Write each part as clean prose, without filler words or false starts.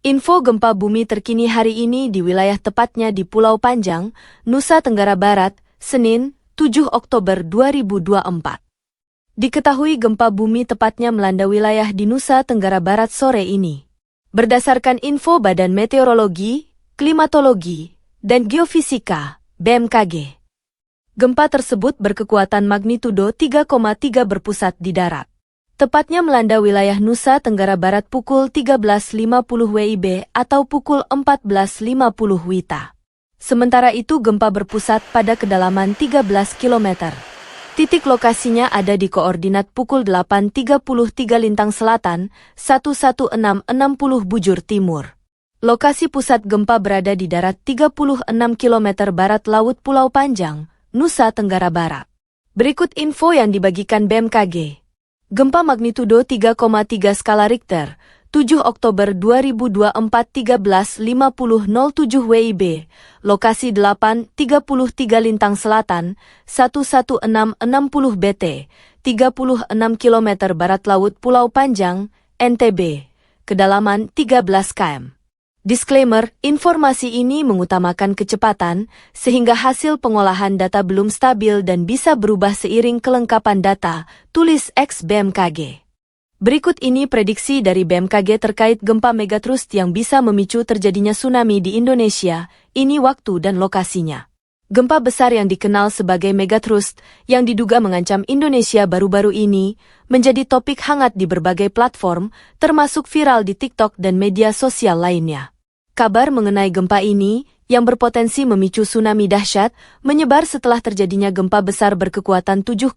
Info gempa bumi terkini hari ini di wilayah tepatnya di Pulau Panjang, Nusa Tenggara Barat, Senin, 7 Oktober 2024. Diketahui gempa bumi tepatnya melanda wilayah di Nusa Tenggara Barat sore ini. Berdasarkan info Badan Meteorologi, Klimatologi, dan Geofisika, BMKG. Gempa tersebut berkekuatan magnitudo 3,3 berpusat di darat. Tepatnya melanda wilayah Nusa Tenggara Barat pukul 13.50 WIB atau pukul 14.50 WITA. Sementara itu gempa berpusat pada kedalaman 13 km. Titik lokasinya ada di koordinat pukul 8.33 lintang selatan, 11660 bujur timur. Lokasi pusat gempa berada di darat 36 km barat Laut Pulau Panjang, Nusa Tenggara Barat. Berikut info yang dibagikan BMKG. Gempa magnitudo 3,3 skala Richter, 7 Oktober 2024 13.50.07 WIB, lokasi 8.33 lintang selatan, 11660 BT, 36 km barat Laut Pulau Panjang, NTB, kedalaman 13 km. Disclaimer, informasi ini mengutamakan kecepatan, sehingga hasil pengolahan data belum stabil dan bisa berubah seiring kelengkapan data, tulis ex-BMKG. Berikut ini prediksi dari BMKG terkait gempa megatrust yang bisa memicu terjadinya tsunami di Indonesia, ini waktu dan lokasinya. Gempa besar yang dikenal sebagai megatrust, yang diduga mengancam Indonesia baru-baru ini, menjadi topik hangat di berbagai platform, termasuk viral di TikTok dan media sosial lainnya. Kabar mengenai gempa ini, yang berpotensi memicu tsunami dahsyat, menyebar setelah terjadinya gempa besar berkekuatan 7,1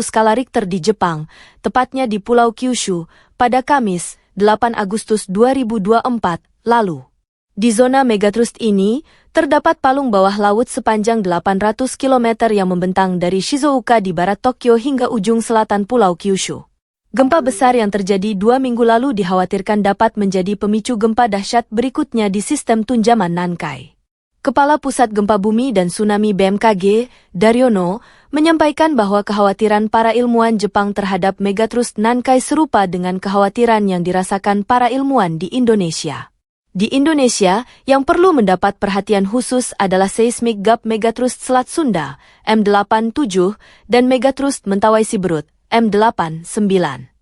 skala Richter di Jepang, tepatnya di Pulau Kyushu, pada Kamis, 8 Agustus 2024, lalu. Di zona megatrust ini, terdapat palung bawah laut sepanjang 800 km yang membentang dari Shizuoka di barat Tokyo hingga ujung selatan Pulau Kyushu. Gempa besar yang terjadi 2 minggu lalu dikhawatirkan dapat menjadi pemicu gempa dahsyat berikutnya di sistem tunjaman Nankai. Kepala Pusat Gempa Bumi dan Tsunami BMKG, Daryono, menyampaikan bahwa kekhawatiran para ilmuwan Jepang terhadap megatrust Nankai serupa dengan kekhawatiran yang dirasakan para ilmuwan di Indonesia. Di Indonesia, yang perlu mendapat perhatian khusus adalah seismik gap megatrust Selat Sunda, M87, dan megatrust Mentawai Siberut, M89.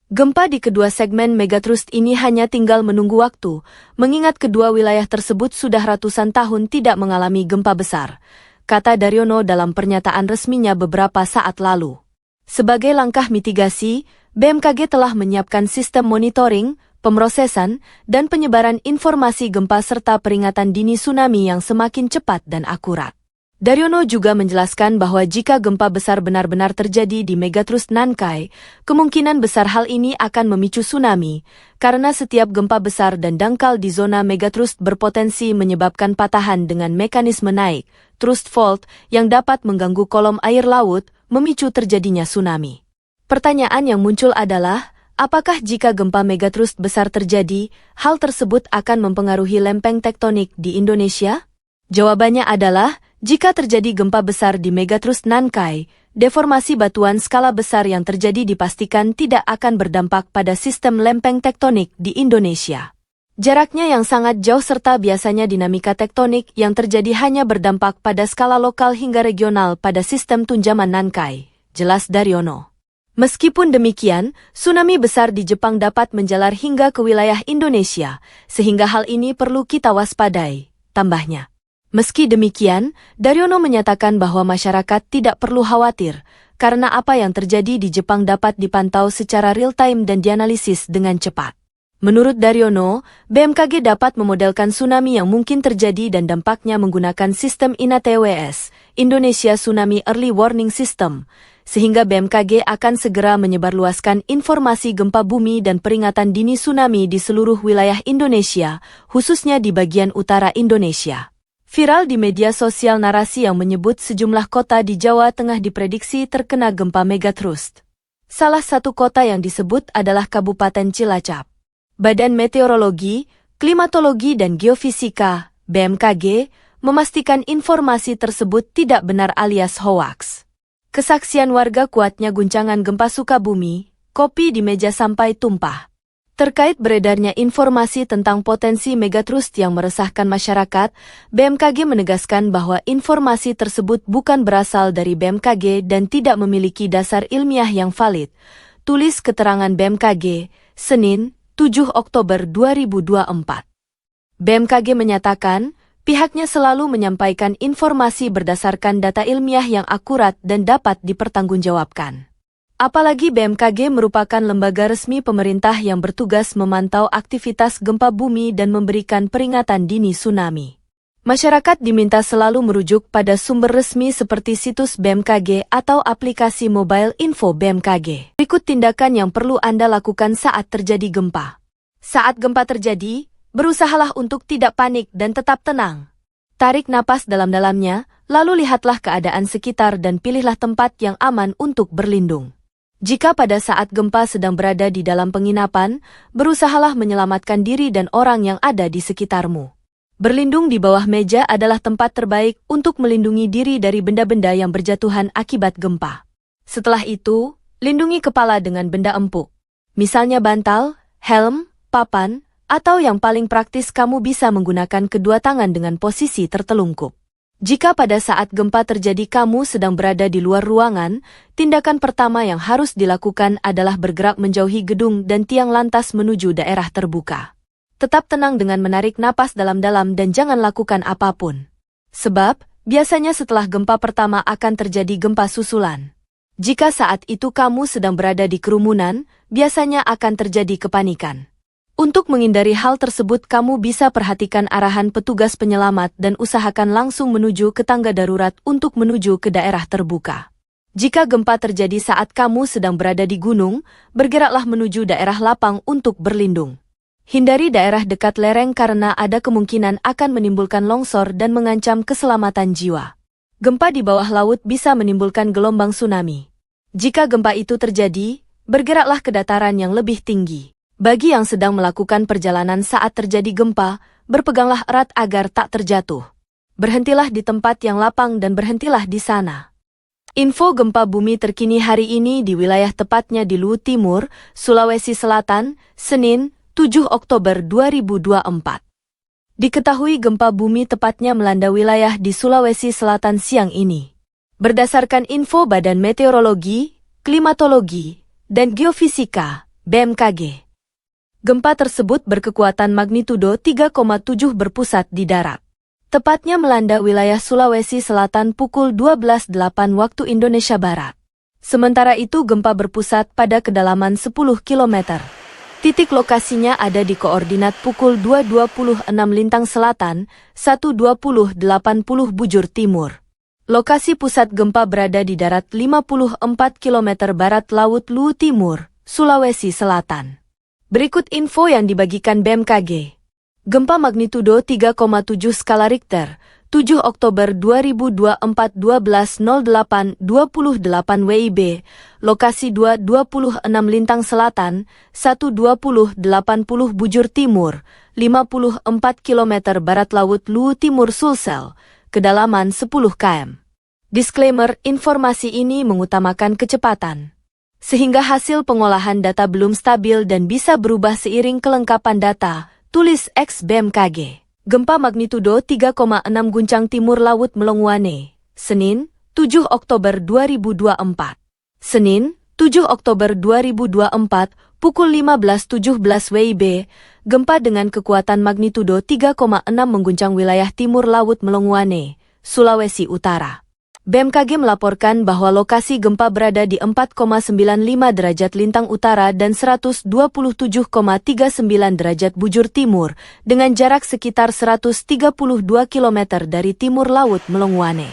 Gempa di kedua segmen megatrust ini hanya tinggal menunggu waktu, mengingat kedua wilayah tersebut sudah ratusan tahun tidak mengalami gempa besar, kata Daryono dalam pernyataan resminya beberapa saat lalu. Sebagai langkah mitigasi, BMKG telah menyiapkan sistem monitoring, pemrosesan, dan penyebaran informasi gempa serta peringatan dini tsunami yang semakin cepat dan akurat. Daryono juga menjelaskan bahwa jika gempa besar benar-benar terjadi di megatrust Nankai, kemungkinan besar hal ini akan memicu tsunami, karena setiap gempa besar dan dangkal di zona megatrust berpotensi menyebabkan patahan dengan mekanisme naik, thrust fault, yang dapat mengganggu kolom air laut, memicu terjadinya tsunami. Pertanyaan yang muncul adalah, apakah jika gempa megatrust besar terjadi, hal tersebut akan mempengaruhi lempeng tektonik di Indonesia? Jawabannya adalah, jika terjadi gempa besar di megatrust Nankai, deformasi batuan skala besar yang terjadi dipastikan tidak akan berdampak pada sistem lempeng tektonik di Indonesia. Jaraknya yang sangat jauh serta biasanya dinamika tektonik yang terjadi hanya berdampak pada skala lokal hingga regional pada sistem tunjaman Nankai, jelas Daryono. Meskipun demikian, tsunami besar di Jepang dapat menjalar hingga ke wilayah Indonesia, sehingga hal ini perlu kita waspadai, tambahnya. Meski demikian, Daryono menyatakan bahwa masyarakat tidak perlu khawatir, karena apa yang terjadi di Jepang dapat dipantau secara real-time dan dianalisis dengan cepat. Menurut Daryono, BMKG dapat memodelkan tsunami yang mungkin terjadi dan dampaknya menggunakan sistem INATWS, Indonesia Tsunami Early Warning System, sehingga BMKG akan segera menyebarluaskan informasi gempa bumi dan peringatan dini tsunami di seluruh wilayah Indonesia, khususnya di bagian utara Indonesia. Viral di media sosial narasi yang menyebut sejumlah kota di Jawa Tengah diprediksi terkena gempa megatrust. Salah satu kota yang disebut adalah Kabupaten Cilacap. Badan Meteorologi, Klimatologi dan Geofisika, BMKG, memastikan informasi tersebut tidak benar alias hoaks. Kesaksian warga kuatnya guncangan gempa Sukabumi, kopi di meja sampai tumpah. Terkait beredarnya informasi tentang potensi megatrust yang meresahkan masyarakat, BMKG menegaskan bahwa informasi tersebut bukan berasal dari BMKG dan tidak memiliki dasar ilmiah yang valid. Tulis keterangan BMKG, Senin, 7 Oktober 2024. BMKG menyatakan, pihaknya selalu menyampaikan informasi berdasarkan data ilmiah yang akurat dan dapat dipertanggungjawabkan. Apalagi BMKG merupakan lembaga resmi pemerintah yang bertugas memantau aktivitas gempa bumi dan memberikan peringatan dini tsunami. Masyarakat diminta selalu merujuk pada sumber resmi seperti situs BMKG atau aplikasi mobile info BMKG. Berikut tindakan yang perlu Anda lakukan saat terjadi gempa. Saat gempa terjadi, berusahalah untuk tidak panik dan tetap tenang. Tarik napas dalam-dalamnya, lalu lihatlah keadaan sekitar dan pilihlah tempat yang aman untuk berlindung. Jika pada saat gempa sedang berada di dalam penginapan, berusahalah menyelamatkan diri dan orang yang ada di sekitarmu. Berlindung di bawah meja adalah tempat terbaik untuk melindungi diri dari benda-benda yang berjatuhan akibat gempa. Setelah itu, lindungi kepala dengan benda empuk. Misalnya bantal, helm, papan, atau yang paling praktis kamu bisa menggunakan kedua tangan dengan posisi tertelungkup. Jika pada saat gempa terjadi kamu sedang berada di luar ruangan, tindakan pertama yang harus dilakukan adalah bergerak menjauhi gedung dan tiang lantas menuju daerah terbuka. Tetap tenang dengan menarik napas dalam-dalam dan jangan lakukan apapun. Sebab, biasanya setelah gempa pertama akan terjadi gempa susulan. Jika saat itu kamu sedang berada di kerumunan, biasanya akan terjadi kepanikan. Untuk menghindari hal tersebut kamu bisa perhatikan arahan petugas penyelamat dan usahakan langsung menuju ke tangga darurat untuk menuju ke daerah terbuka. Jika gempa terjadi saat kamu sedang berada di gunung, bergeraklah menuju daerah lapang untuk berlindung. Hindari daerah dekat lereng karena ada kemungkinan akan menimbulkan longsor dan mengancam keselamatan jiwa. Gempa di bawah laut bisa menimbulkan gelombang tsunami. Jika gempa itu terjadi, bergeraklah ke dataran yang lebih tinggi. Bagi yang sedang melakukan perjalanan saat terjadi gempa, berpeganglah erat agar tak terjatuh. Berhentilah di tempat yang lapang dan berhentilah di sana. Info gempa bumi terkini hari ini di wilayah tepatnya di Luwu Timur, Sulawesi Selatan, Senin, 7 Oktober 2024. Diketahui gempa bumi tepatnya melanda wilayah di Sulawesi Selatan siang ini. Berdasarkan info Badan Meteorologi, Klimatologi, dan Geofisika, BMKG. Gempa tersebut berkekuatan magnitudo 3,7 berpusat di darat. Tepatnya melanda wilayah Sulawesi Selatan pukul 12.08 waktu Indonesia Barat. Sementara itu gempa berpusat pada kedalaman 10 km. Titik lokasinya ada di koordinat pukul 2.26 Lintang Selatan, 1.20.80 bujur timur. Lokasi pusat gempa berada di darat 54 km barat Laut Luwu Timur, Sulawesi Selatan. Berikut info yang dibagikan BMKG. Gempa magnitudo 3,7 skala Richter, 7 Oktober 2024 12.08 28 WIB, lokasi 2.26 Lintang Selatan, 1.20.80 bujur timur, 54 km barat Laut Luwu Timur Sulsel, kedalaman 10 km. Disclaimer, informasi ini mengutamakan kecepatan. Sehingga hasil pengolahan data belum stabil dan bisa berubah seiring kelengkapan data, tulis X BMKG. Gempa magnitudo 3,6 guncang timur laut Melongwane, Senin, 7 Oktober 2024. Senin, 7 Oktober 2024, pukul 15.17 WIB, gempa dengan kekuatan magnitudo 3,6 mengguncang wilayah timur laut Melongwane, Sulawesi Utara. BMKG melaporkan bahwa lokasi gempa berada di 4,95 derajat lintang utara dan 127,39 derajat bujur timur, dengan jarak sekitar 132 km dari timur laut Melongwane.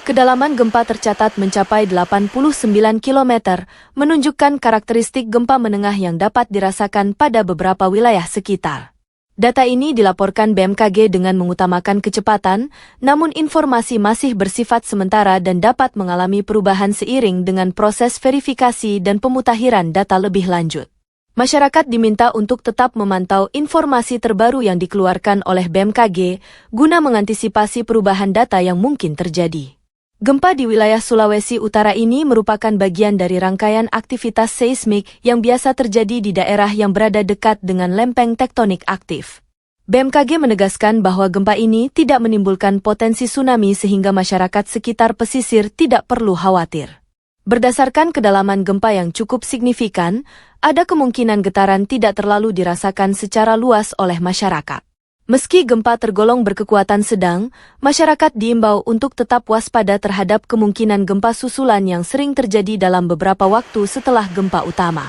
Kedalaman gempa tercatat mencapai 89 km, menunjukkan karakteristik gempa menengah yang dapat dirasakan pada beberapa wilayah sekitar. Data ini dilaporkan BMKG dengan mengutamakan kecepatan, namun informasi masih bersifat sementara dan dapat mengalami perubahan seiring dengan proses verifikasi dan pemutakhiran data lebih lanjut. Masyarakat diminta untuk tetap memantau informasi terbaru yang dikeluarkan oleh BMKG guna mengantisipasi perubahan data yang mungkin terjadi. Gempa di wilayah Sulawesi Utara ini merupakan bagian dari rangkaian aktivitas seismik yang biasa terjadi di daerah yang berada dekat dengan lempeng tektonik aktif. BMKG menegaskan bahwa gempa ini tidak menimbulkan potensi tsunami sehingga masyarakat sekitar pesisir tidak perlu khawatir. Berdasarkan kedalaman gempa yang cukup signifikan, ada kemungkinan getaran tidak terlalu dirasakan secara luas oleh masyarakat. Meski gempa tergolong berkekuatan sedang, masyarakat diimbau untuk tetap waspada terhadap kemungkinan gempa susulan yang sering terjadi dalam beberapa waktu setelah gempa utama.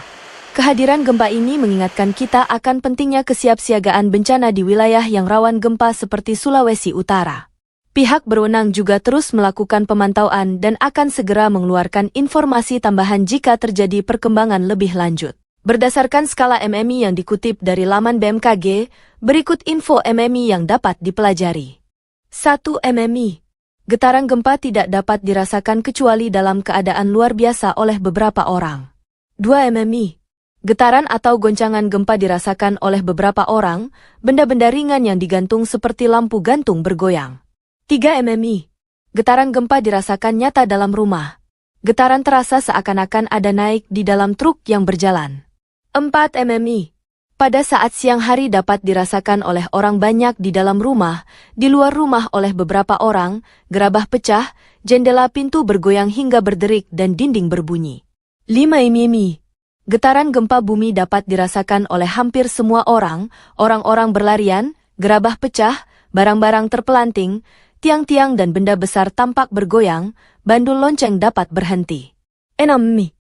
Kehadiran gempa ini mengingatkan kita akan pentingnya kesiapsiagaan bencana di wilayah yang rawan gempa seperti Sulawesi Utara. Pihak berwenang juga terus melakukan pemantauan dan akan segera mengeluarkan informasi tambahan jika terjadi perkembangan lebih lanjut. Berdasarkan skala MMI yang dikutip dari laman BMKG, berikut info MMI yang dapat dipelajari. 1. MMI. Getaran gempa tidak dapat dirasakan kecuali dalam keadaan luar biasa oleh beberapa orang. 2. MMI. Getaran atau goncangan gempa dirasakan oleh beberapa orang, benda-benda ringan yang digantung seperti lampu gantung bergoyang. 3. MMI. Getaran gempa dirasakan nyata dalam rumah. Getaran terasa seakan-akan ada naik di dalam truk yang berjalan. 4. MMI. Pada saat siang hari dapat dirasakan oleh orang banyak di dalam rumah, di luar rumah oleh beberapa orang, gerabah pecah, jendela pintu bergoyang hingga berderik dan dinding berbunyi. 5. MMI. Getaran gempa bumi dapat dirasakan oleh hampir semua orang, orang-orang berlarian, gerabah pecah, barang-barang terpelanting, tiang-tiang dan benda besar tampak bergoyang, bandul lonceng dapat berhenti. 6. MMI.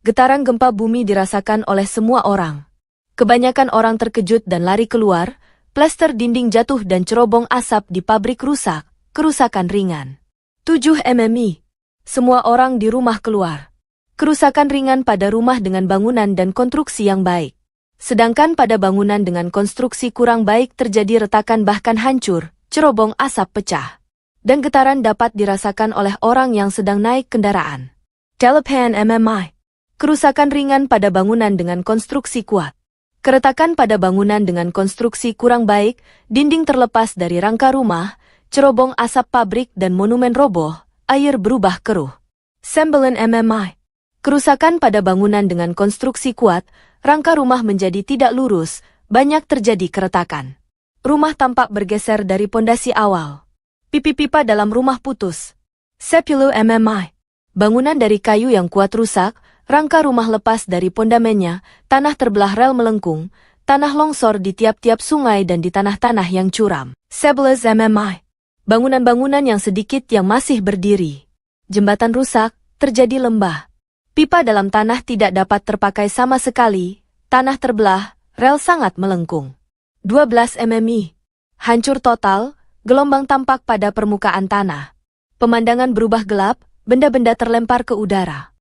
Getaran gempa bumi dirasakan oleh semua orang. Kebanyakan orang terkejut dan lari keluar, plester dinding jatuh dan cerobong asap di pabrik rusak, kerusakan ringan. 7. MMI. Semua orang di rumah keluar. Kerusakan ringan pada rumah dengan bangunan dan konstruksi yang baik. Sedangkan pada bangunan dengan konstruksi kurang baik terjadi retakan bahkan hancur, cerobong asap pecah. Dan getaran dapat dirasakan oleh orang yang sedang naik kendaraan. 8. MMI. Kerusakan ringan pada bangunan dengan konstruksi kuat. Keretakan pada bangunan dengan konstruksi kurang baik, dinding terlepas dari rangka rumah, cerobong asap pabrik dan monumen roboh, air berubah keruh. 9. MMI. Kerusakan pada bangunan dengan konstruksi kuat, rangka rumah menjadi tidak lurus, banyak terjadi keretakan. Rumah tampak bergeser dari pondasi awal. Pipi-pipa dalam rumah putus. 10. MMI. Bangunan dari kayu yang kuat rusak, rangka rumah lepas dari pondamennya, tanah terbelah rel melengkung, tanah longsor di tiap-tiap sungai dan di tanah-tanah yang curam. 11. MMI. Bangunan-bangunan yang sedikit yang masih berdiri. Jembatan rusak, terjadi lembah. Pipa dalam tanah tidak dapat terpakai sama sekali, tanah terbelah, rel sangat melengkung. 12. MMI. Hancur total, gelombang tampak pada permukaan tanah. Pemandangan berubah gelap, benda-benda terlempar ke udara.